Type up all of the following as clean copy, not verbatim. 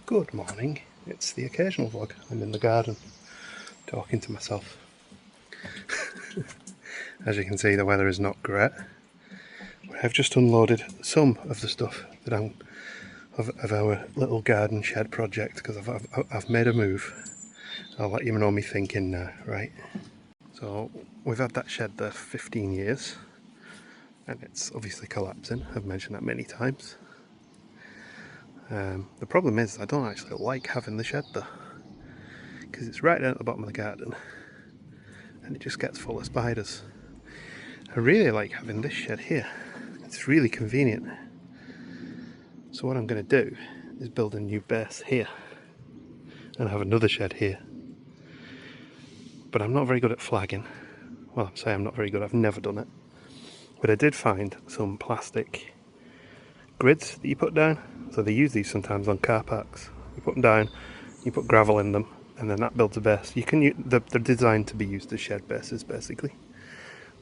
Good morning, it's the occasional vlog. I'm in the garden talking to myself. As you can see, the weather is not great. I've just unloaded some of the stuff that of our little garden shed project because I've made a move. I'll let you know me thinking now, right? So we've had that shed there for 15 years and it's obviously collapsing. I've mentioned that many times. The problem is I don't actually like having the shed there because it's right down at the bottom of the garden and it just gets full of spiders. I really like having this shed here. It's really convenient. So what I'm going to do is build a new base here and have another shed here. But I'm not very good at flagging. Well, I'm saying I'm not very good, I've never done it. But I did find some plastic grids that you put down. So they use these sometimes on car parks. You put them down, you put gravel in them, and then that builds a base. You can they're designed to be used as shed bases basically.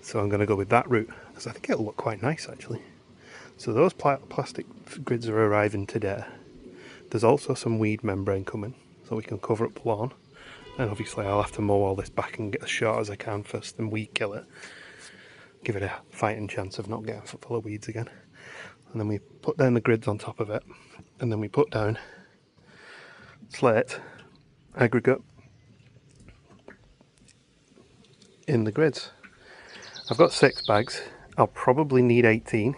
So I'm going to go with that route because I think it'll look quite nice actually. So those plastic grids are arriving today. There's also some weed membrane coming so we can cover up the lawn. And obviously I'll have to mow all this back and get as short as I can first and weed kill it. Give it a fighting chance of not getting full of weeds again. And then we put down the grids on top of it. And then we put down slate aggregate in the grids. I've got 6 bags. I'll probably need 18.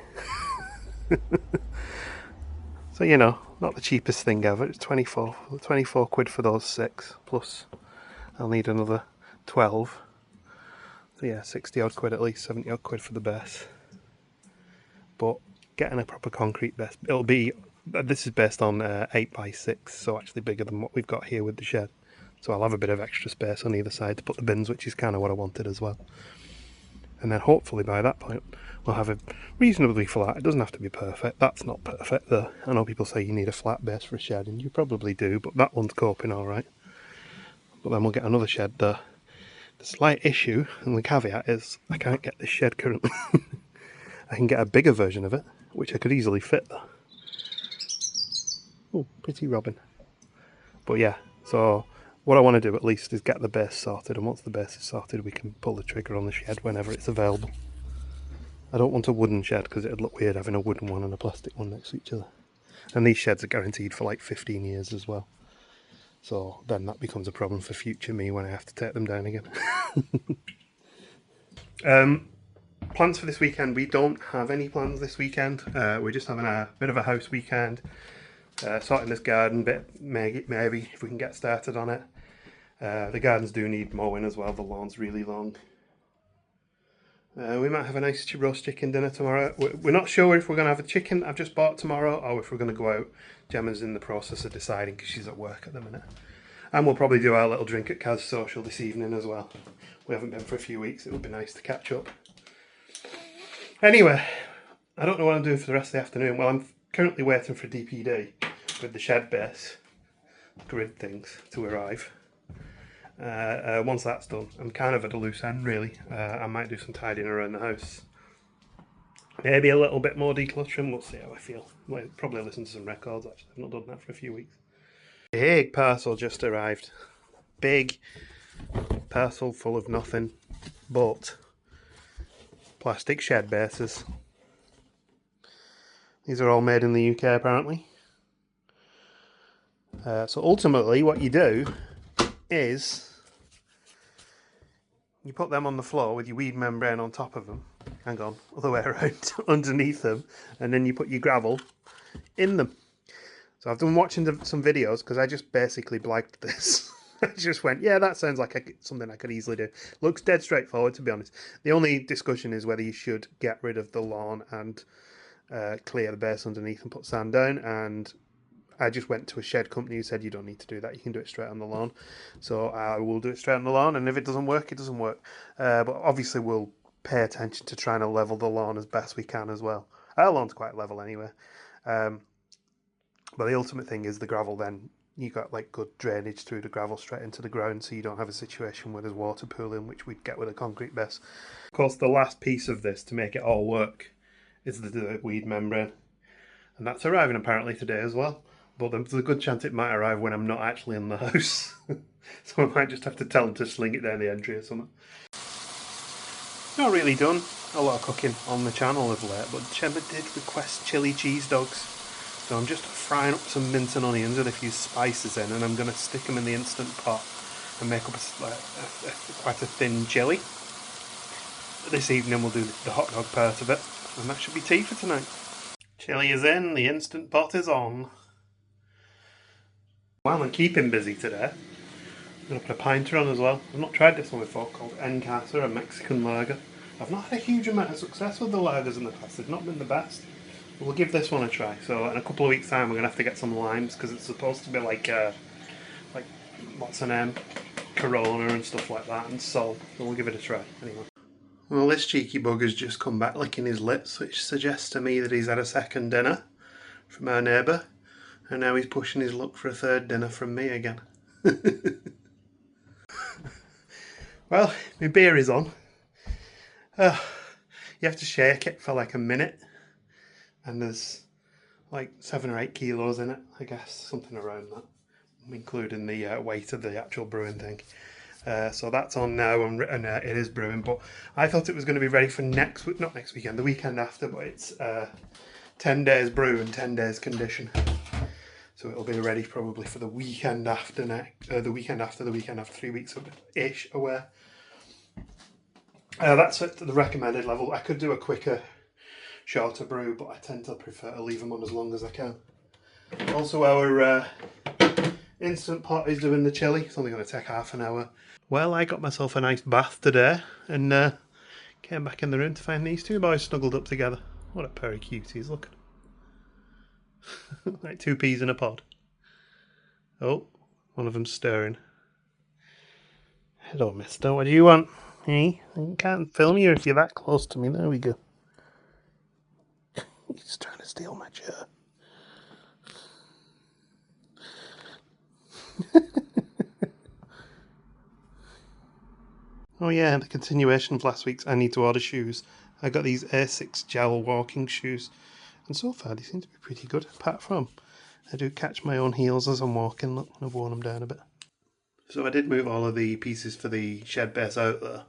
So, you know, not the cheapest thing ever. It's 24 quid for those 6, plus I'll need another 12. So yeah, 60 odd quid at least, 70 odd quid for the base. But getting a proper concrete base, it'll be, this is based on 8x6, so actually bigger than what we've got here with the shed. So I'll have a bit of extra space on either side to put the bins, which is kind of what I wanted as well. And then hopefully by that point we'll have a reasonably flat, it doesn't have to be perfect, that's not perfect though. I know people say you need a flat base for a shed and you probably do, but that one's coping alright. But then we'll get another shed there. The slight issue and the caveat is I can't get this shed currently. I can get a bigger version of it, which I could easily fit there. Oh, pretty robin. But yeah, so what I want to do at least is get the base sorted, and once the base is sorted we can pull the trigger on the shed whenever it's available. I don't want a wooden shed because it'd look weird having a wooden one and a plastic one next to each other. And these sheds are guaranteed for like 15 years as well. So then that becomes a problem for future me when I have to take them down again. Plans for this weekend, we don't have any plans this weekend. We're just having a bit of a house weekend. Sorting this garden bit, maybe if we can get started on it. The gardens do need mowing as well, the lawn's really long. We might have a nice roast chicken dinner tomorrow. We're not sure if we're going to have a chicken I've just bought tomorrow or if we're going to go out. Gemma's in the process of deciding because she's at work at the minute. And we'll probably do our little drink at Kaz's social this evening as well. We haven't been for a few weeks, it would be nice to catch up. Anyway, I don't know what I'm doing for the rest of the afternoon. Well, I'm currently waiting for DPD with the shed base grid things to arrive. Once that's done, I'm kind of at a loose end really. I might do some tidying around the house. Maybe a little bit more decluttering, we'll see how I feel. Might probably listen to some records actually, I've not done that for a few weeks. Big parcel just arrived. Big parcel full of nothing but plastic shed bases. These are all made in the UK apparently. So ultimately what you do is you put them on the floor with your weed membrane on top of them. Hang on, other way around, underneath them, and then you put your gravel in them. So I've been watching some videos because I just basically blagged this. I just went, yeah, that sounds like something I could easily do. Looks dead straightforward, to be honest. The only discussion is whether you should get rid of the lawn and clear the base underneath and put sand down, and I just went to a shed company who said you don't need to do that, you can do it straight on the lawn. So I will do it straight on the lawn, and if it doesn't work, it doesn't work. But obviously we'll pay attention to trying to level the lawn as best we can as well. Our lawn's quite level anyway. But the ultimate thing is the gravel then, you got like good drainage through the gravel straight into the ground, so you don't have a situation where there's water pooling, which we'd get with a concrete base. Of course, the last piece of this to make it all work is the weed membrane. And that's arriving apparently today as well. but there's a good chance it might arrive when I'm not actually in the house. So I might just have to tell them to sling it down the entry or something. Not really done a lot of cooking on the channel of late, but Gemma did request chili cheese dogs. So I'm just frying up some mint and onions and a few spices in, and I'm going to stick them in the Instant Pot and make up quite a thin chili. This evening we'll do the hot dog part of it, and that should be tea for tonight. Chili is in, the Instant Pot is on. While I'm keeping busy today, I'm going to put a pinter on as well. I've not tried this one before, called En Casa, a Mexican lager. I've not had a huge amount of success with the lagers in the past, they've not been the best. But we'll give this one a try. So in a couple of weeks' time we're going to have to get some limes, because it's supposed to be like what's her name? Corona and stuff like that, and salt. So we'll give it a try, anyway. Well, this cheeky bugger's just come back licking his lips, which suggests to me that he's had a second dinner from our neighbour, and now he's pushing his luck for a third dinner from me again. Well, my beer is on. You have to shake it for like a minute, and there's like 7 or 8 kilos in it, I guess, something around that, including the weight of the actual brewing thing. So that's on now, and it is brewing, but I thought it was going to be ready for not next weekend, the weekend after, but it's 10 days brew and 10 days condition. So it'll be ready probably for the weekend after the weekend after 3 weeks-ish away. That's at the recommended level. I could do a quicker, shorter brew, but I tend to prefer to leave them on as long as I can. Also, our Instant Pot is doing the chili. It's only going to take half an hour. Well, I got myself a nice bath today, and came back in the room to find these two boys snuggled up together. What a pair of cuties, look. Like 2 peas in a pod. Oh, one of them's stirring. Hello, mister, what do you want? Hey, I can't film you if you're that close to me. There we go. He's trying to steal my chair. Oh yeah, the continuation of last week's I need to order shoes. I got these Asics gel walking shoes, and so far they seem to be pretty good, apart from I do catch my own heels as I'm walking. Look, I've worn them down a bit. So I did move all of the pieces for the shed base out there,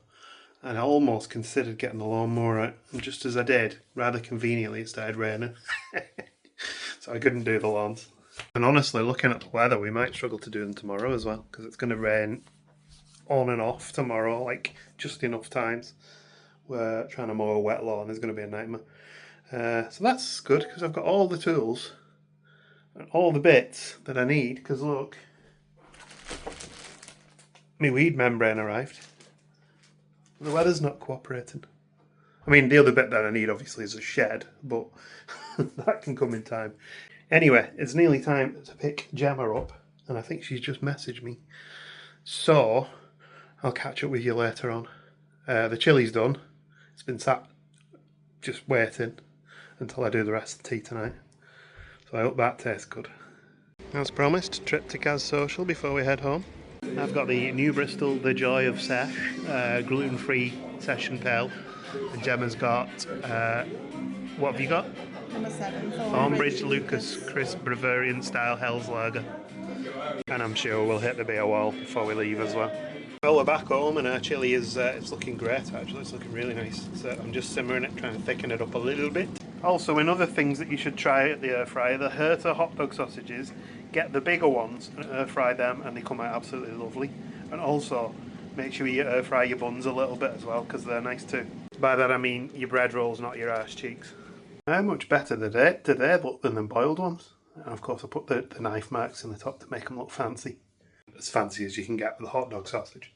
and I almost considered getting the lawnmower out, and just as I did, rather conveniently it started raining. So I couldn't do the lawns. And honestly, looking at the weather, we might struggle to do them tomorrow as well, because it's going to rain on and off tomorrow, like just enough times where trying to mow a wet lawn is going to be a nightmare. So that's good, because I've got all the tools and all the bits that I need, because look, my weed membrane arrived. The weather's not cooperating. I mean, the other bit that I need obviously is a shed, but that can come in time. Anyway, it's nearly time to pick Gemma up, and I think she's just messaged me. So I'll catch up with you later on. The chili's done. It's been sat just waiting until I do the rest of the tea tonight. So I hope that tastes good. As promised, trip to Kaz Social before we head home. I've got the New Bristol The Joy of Sesh, gluten-free session pale. And Gemma's got, what have you got? Number 7. Thornbridge Lucas Crisp Bavarian Style Hell's Lager. And I'm sure we'll hit the beer wall before we leave as well. Well, we're back home, and our chili is it's looking great actually. It's looking really nice. So I'm just simmering it, trying to thicken it up a little bit. Also, in other things that you should try at the air fryer, the Herta hot dog sausages. Get the bigger ones and air fry them, and they come out absolutely lovely. And also, make sure you air fry your buns a little bit as well, because they're nice too. By that I mean your bread rolls, not your arse cheeks. They're much better today than the boiled ones. And of course I put the knife marks in the top to make them look fancy. As fancy as you can get with a hot dog sausage.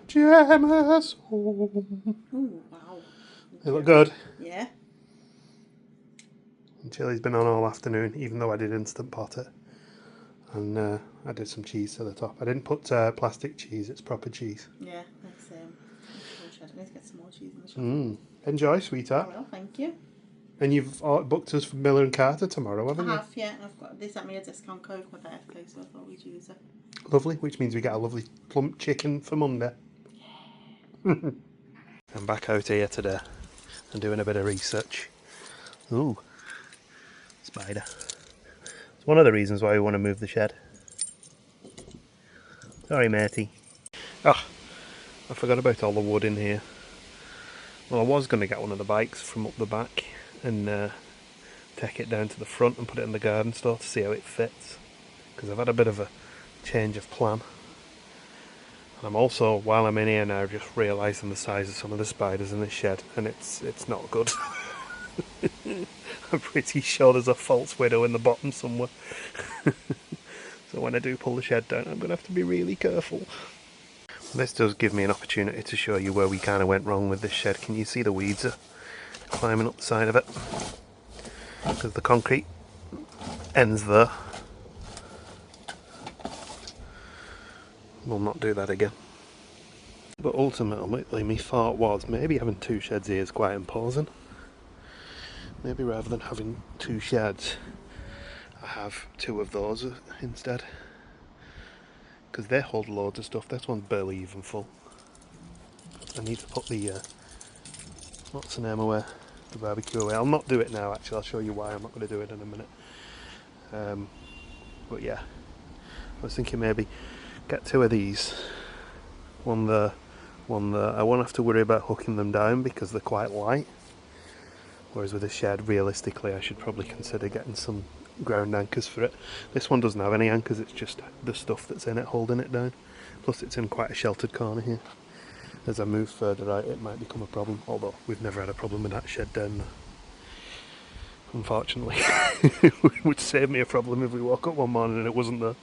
Gemma's home. Ooh, wow. They look good. Yeah. And chili's been on all afternoon, even though I did Instant Pot it. And I did some cheese to the top. I didn't put plastic cheese, it's proper cheese. Yeah, that's I need to get some more cheese in the shop. Enjoy, sweetheart. Well, thank you. And you've booked us for Miller and Carter tomorrow, haven't you? I have, yeah. They sent me a discount code for my birthday, so I thought we'd use it. Lovely, which means we get a lovely plump chicken for Monday. Yeah. I'm back out here today and doing a bit of research. Ooh, spider. It's one of the reasons why we want to move the shed. Sorry, matey. Oh, I forgot about all the wood in here. Well, I was going to get one of the bikes from up the back and take it down to the front and put it in the garden store to see how it fits. Because I've had a bit of a change of plan. And I'm also, while I'm in here now, just realising the size of some of the spiders in this shed, and it's not good. I'm pretty sure there's a false widow in the bottom somewhere. So when I do pull the shed down, I'm going to have to be really careful. This does give me an opportunity to show you where we kind of went wrong with this shed. Can you see the weeds are climbing up the side of it? Because the concrete ends there. We'll not do that again. But ultimately, my thought was maybe having two sheds here is quite imposing. Maybe rather than having two sheds, I have two of those instead. Because they hold loads of stuff. This one's barely even full. I need to put the, what's the name away? The barbecue away. I'll not do it now actually, I'll show you why I'm not going to do it in a minute. But yeah, I was thinking maybe get two of these. One there, one there. I won't have to worry about hooking them down because they're quite light. Whereas with a shed, realistically, I should probably consider getting some ground anchors for it. This one doesn't have any anchors, it's just the stuff that's in it holding it down. Plus it's in quite a sheltered corner here. As I move further out, it might become a problem, although we've never had a problem with that shed down there. Unfortunately. It would save me a problem if we woke up one morning and it wasn't there.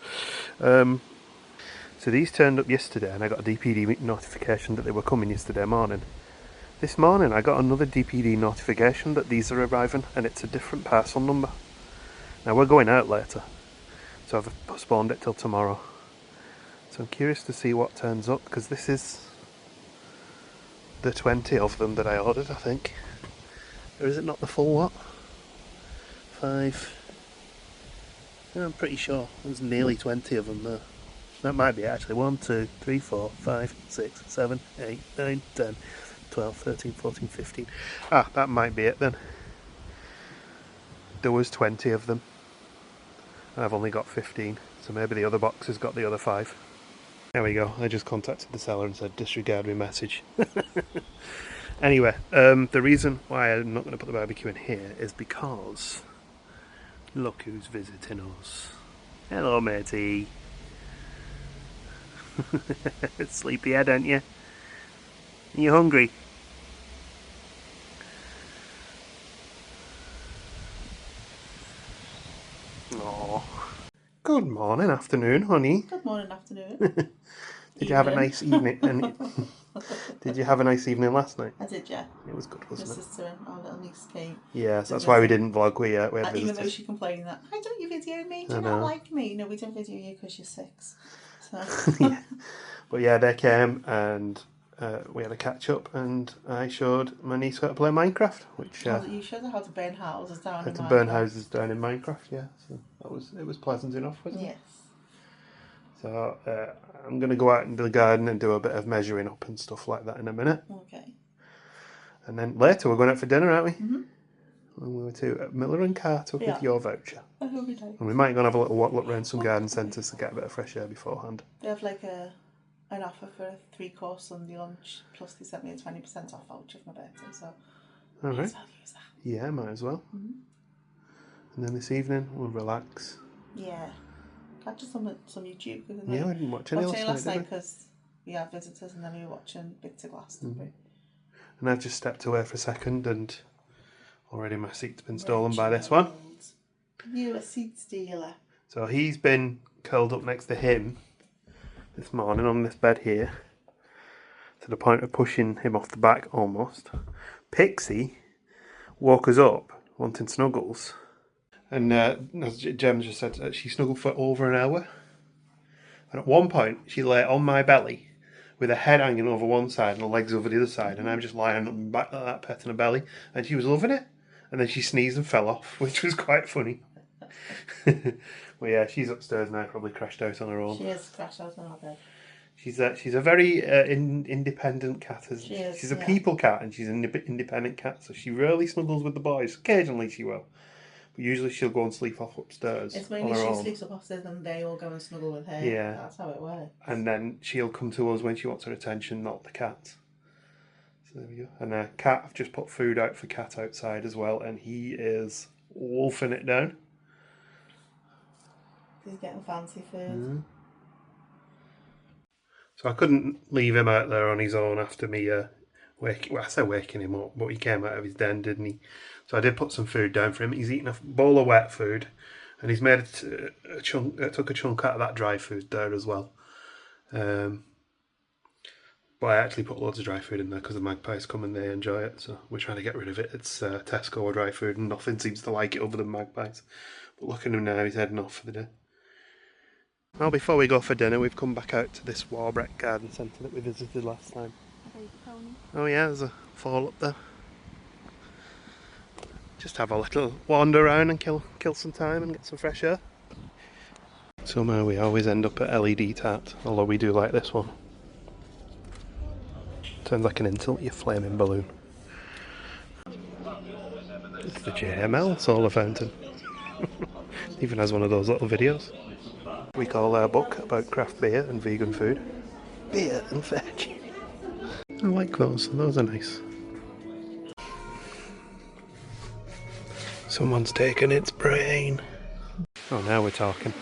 So these turned up yesterday and I got a DPD notification that they were coming yesterday morning. This morning I got another DPD notification that these are arriving and it's a different parcel number. Now we're going out later, so I've postponed it till tomorrow. So I'm curious to see what turns up, because this is the 20 of them that I ordered, I think. Or is it not the full what? 5. Yeah, I'm pretty sure there's nearly 20 of them there. That might be actually 1, 2, 3, 4, 5, 6, 7, 8, 9, 10, 12, 13, 14, 15. Ah, that might be it then. There was 20 of them. And I've only got 15, so maybe the other box has got the other 5. There we go, I just contacted the seller and said disregard my message. Anyway, the reason why I'm not going to put the barbecue in here is because look who's visiting us. Hello matey. Sleepyhead, aren't you? Are you hungry? Aww. Good morning, afternoon, honey. Good morning, afternoon. Did you have a nice evening? Did you have a nice evening last night? I did, yeah. It was good, My wasn't it? sister and our little niece came. Yes, that's why we didn't vlog. We had even visitors. though she complained that, why don't you video me? Do you not like me? No, we don't video you because you're 6. So. Yeah. But yeah, they came and we had a catch up, and I showed my niece how to play Minecraft, which you showed her how to burn houses down how in to Minecraft. burn houses down in Minecraft. Yeah, so it was pleasant enough, wasn't it? Yes. So I'm going to go out into the garden and do a bit of measuring up and stuff like that in a minute. Okay. And then later we're going out for dinner, aren't we? Mm-hmm. And we were to Miller and Carter with your voucher. That will be nice. And we might go and have a little walk around some garden centres to get a bit of fresh air beforehand. They have like an offer for a 3-course Sunday lunch, plus they sent me a 20% off voucher for my birthday, so all right. might as well use that. Yeah, might as well. Mm-hmm. And then this evening we'll relax. Yeah. Catch some YouTube. Yeah, we didn't watch any last night because we had visitors and then we were watching Big to Glass, didn't we? And I've just stepped away for a second and already my seat's been stolen by this one. You a seat stealer. So he's been curled up next to him this morning on this bed here, to the point of pushing him off the back almost. Pixie woke us up wanting snuggles, and as Jem just said, she snuggled for over an hour. And at one point she lay on my belly with her head hanging over one side and her legs over the other side, and I'm just lying on back like that, petting her belly, and she was loving it. And then she sneezed and fell off, which was quite funny. Well, yeah, she's upstairs now, probably crashed out on her own. She has crashed out on our bed. She's a very independent cat. She is, She's a yeah. people cat, and she's an independent cat, so she rarely snuggles with the boys. Occasionally she will, but usually she'll go and sleep off upstairs It's on mainly her she own. sleeps up upstairs and they all go and snuggle with her. Yeah. That's how it works. And then she'll come to us when she wants her attention, not the cat. So there we go. And Cat, I've just put food out for Cat outside as well, and he is wolfing it down. He's getting fancy food. So I couldn't leave him out there on his own after me waking him up, but he came out of his den, didn't he? So I did put some food down for him. He's eaten a bowl of wet food, and he's made a chunk. Took a chunk out of that dry food there as well. But I actually put loads of dry food in there because the magpies come and they enjoy it. So we're trying to get rid of it. It's Tesco dry food, and nothing seems to like it other than magpies. But look at him now; he's heading off for the day. Well, before we go for dinner, we've come back out to this Warbeck garden centre that we visited last time. Oh yeah, there's a fall up there. Just have a little wander around and kill some time and get some fresh air. Somehow we always end up at LED tart, although we do like this one. Sounds like an insult, you flaming balloon. It's the JML solar fountain. Even has one of those little videos. We call our book about craft beer and vegan food. Beer and veg. I like those are nice. Someone's taken its brain. Oh, now we're talking.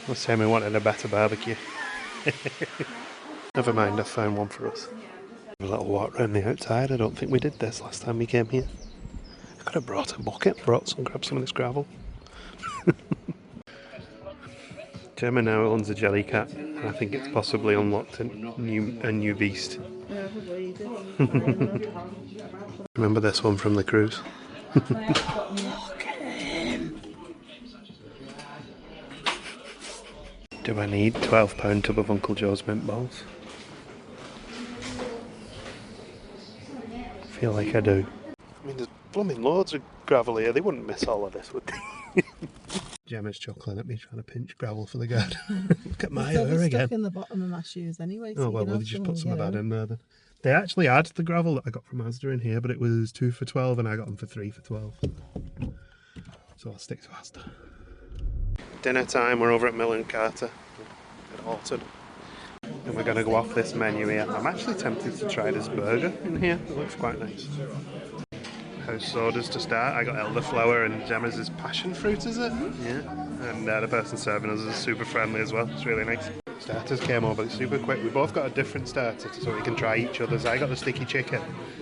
Last time we wanted a better barbecue. Never mind, I found one for us. A little walk around the outside. I don't think we did this last time we came here. I could have brought a bucket, grabbed some of this gravel. Gemma now owns a jelly cat, and I think it's possibly unlocked a new beast. Remember this one from the cruise? Do I need £12 tub of Uncle Joe's mint balls? I feel like I do. I mean, there's blooming loads of gravel here. They wouldn't miss all of this, would they? Gemma's chuckling at me trying to pinch gravel for the garden. Look at my hair again. Stuck in the bottom of my shoes anyway. So oh well, we'll just put some of that in there then. They actually had the gravel that I got from Asda in here, but it was 2 for £12 and I got them for 3 for £12. So I'll stick to Asda. Dinner time, we're over at Miller & Carter at Alton. And we're going to go off this menu here. I'm actually tempted to try this burger in here. It looks quite nice. House sodas to start. I got elderflower and Gemma's is passion fruit, is it? Yeah. And the person serving us is super friendly as well. It's really nice. Starters came over super quick. We both got a different starter so we can try each other's. I got the sticky chicken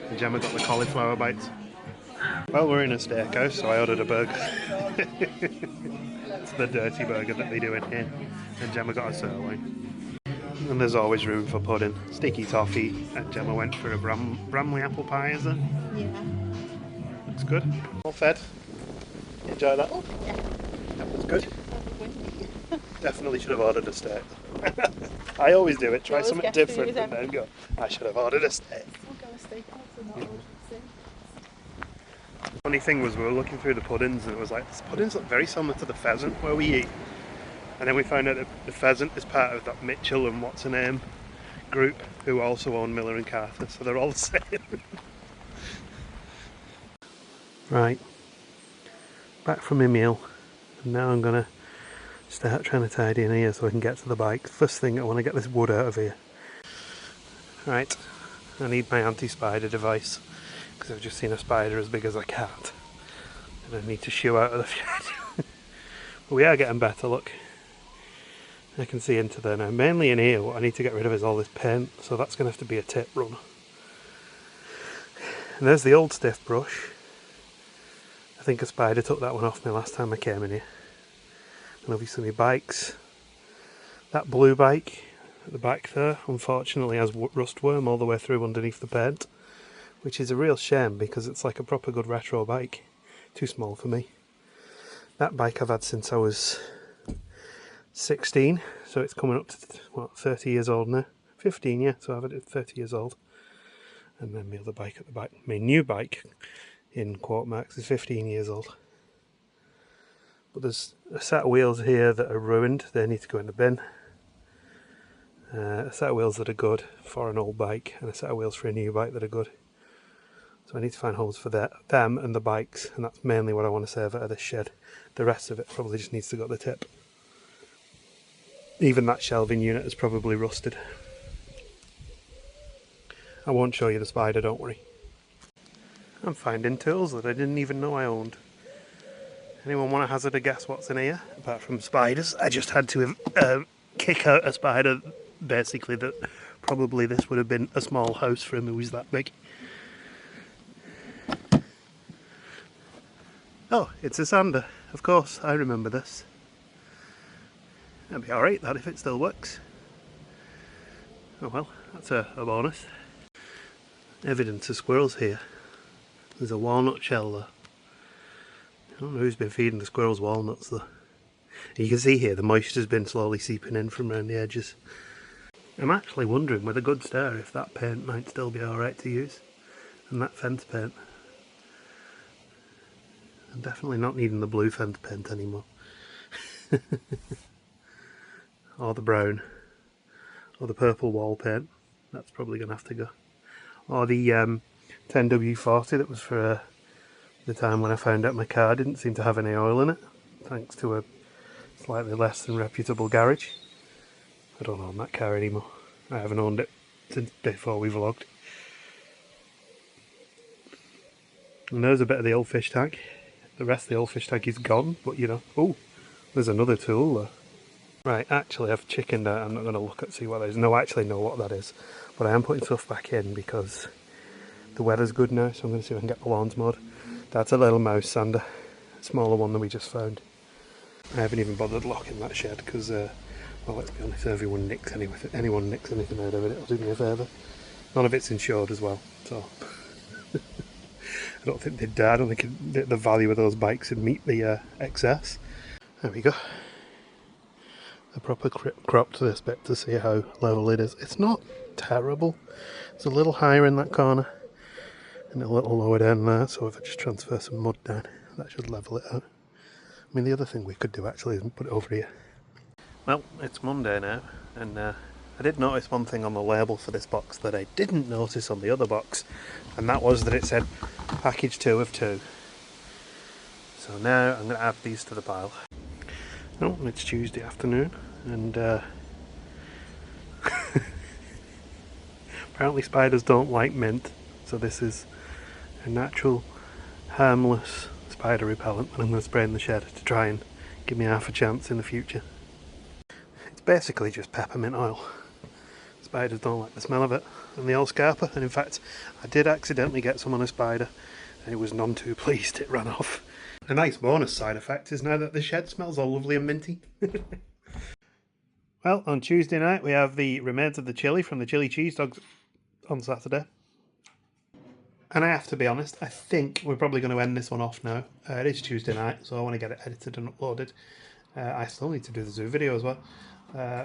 and Gemma got the cauliflower bites. Well, we're in a steakhouse, so I ordered a burger. It's the dirty burger that they do in here. And Gemma got a sirloin. And there's always room for pudding. Sticky toffee. And Gemma went for a Bramley apple pie, is it? Yeah. Looks good. All fed. Enjoy that? Oh, yeah. That was good. Definitely should have ordered a steak. I always do it. Try something different and then go, I should have ordered a steak. Funny thing was we were looking through the puddings and it was like, this puddings look very similar to the pheasant where we eat. And then we found out that the pheasant is part of that Mitchell and what's her name group who also own Miller & Carter, so they're all the same. Right, back from my meal, and now I'm going to start trying to tidy in here so I can get to the bike. First thing, I want to get this wood out of here. Right, I need my anti-spider device because I've just seen a spider as big as a cat and I need to shoo out of the shed. But we are getting better, look. I can see into there now. Mainly in here, what I need to get rid of is all this paint, so that's going to have to be a tip run. And there's the old stiff brush. I think a spider took that one off me last time I came in here. And obviously my bikes. That blue bike at the back there, unfortunately has rustworm all the way through underneath the paint. Which is a real shame because it's like a proper good retro bike. Too small for me. That bike I've had since I was 16, so it's coming up to, what, 30 years old now? 15, yeah, so I've had it 30 years old. And then my other bike at the back, my new bike, in quote marks, is 15 years old. But there's a set of wheels here that are ruined, they need to go in the bin. A set of wheels that are good for an old bike and a set of wheels for a new bike that are good. So I need to find holes for them and the bikes, and that's mainly what I want to save out of this shed. The rest of it probably just needs to go at the tip. Even that shelving unit is probably rusted. I won't show you the spider, don't worry. I'm finding tools that I didn't even know I owned. Anyone want to hazard a guess what's in here? Apart from spiders, I just had to kick out a spider, basically, that probably this would have been a small house for him who was that big. Oh, it's a sander. Of course, I remember this. That'd be alright, that, if it still works. Oh well, that's a bonus. Evidence of squirrels here. There's a walnut shell there. I don't know who's been feeding the squirrels walnuts though. And you can see here the moisture's been slowly seeping in from around the edges. I'm actually wondering with a good stare if that paint might still be alright to use. And that fence paint. I'm definitely not needing the blue fence paint anymore. Or the brown. Or the purple wall paint. That's probably going to have to go. Or the 10W40 that was for the time when I found out my car didn't seem to have any oil in it, thanks to a slightly less than reputable garage. I don't own that car anymore. I haven't owned it since before we vlogged. And there's a bit of the old fish tank. The rest of the old fish tank is gone, but you know. Oh, there's another tool there. Right, actually I've chickened out. I'm not going to look at see what that is. No, I actually know what that is. But I am putting stuff back in because the weather's good now, so I'm going to see if I can get the lawns mowed. That's a little mouse sander, a smaller one than we just found. I haven't even bothered locking that shed because, well, let's be honest, anyone nicks anything out of it, it'll do me a favour. None of it's insured as well, so I don't think they'd die. I don't think the value of those bikes would meet the excess. There we go. A proper crop to this bit to see how level it is. It's not terrible. It's a little higher in that corner and a little lower down there, so if I just transfer some mud down, that should level it out. I mean, the other thing we could do actually is put it over here. Well, it's Monday now, and I did notice one thing on the label for this box that I didn't notice on the other box, and that was that it said package 2 of 2. So now I'm going to add these to the pile. Oh, it's Tuesday afternoon, and apparently spiders don't like mint, so this is a natural, harmless spider repellent that I'm going to spray in the shed to try and give me half a chance in the future. It's basically just peppermint oil. Spiders don't like the smell of it, and they all scarper, and in fact I did accidentally get some on a spider and it was none too pleased, it ran off. A nice bonus side effect is now that the shed smells all lovely and minty. Well, on Tuesday night we have the remains of the chilli from the chili cheese dogs on Saturday. And I have to be honest, I think we're probably going to end this one off now. It is Tuesday night, so I want to get it edited and uploaded. I still need to do the zoo video as well.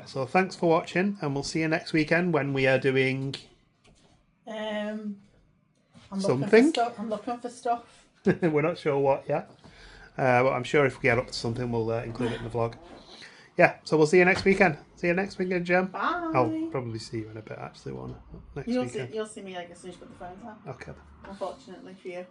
So thanks for watching, and we'll see you next weekend when we are doing... I'm something? I'm looking for stuff. We're not sure what yet. But I'm sure if we get up to something, we'll include it in the vlog. Yeah, so we'll see you next weekend. See you next weekend, Jem. Bye. I'll probably see you in a bit, actually, won't I? Next weekend. You'll see me like as soon as you put the phone down. Okay. Unfortunately for you.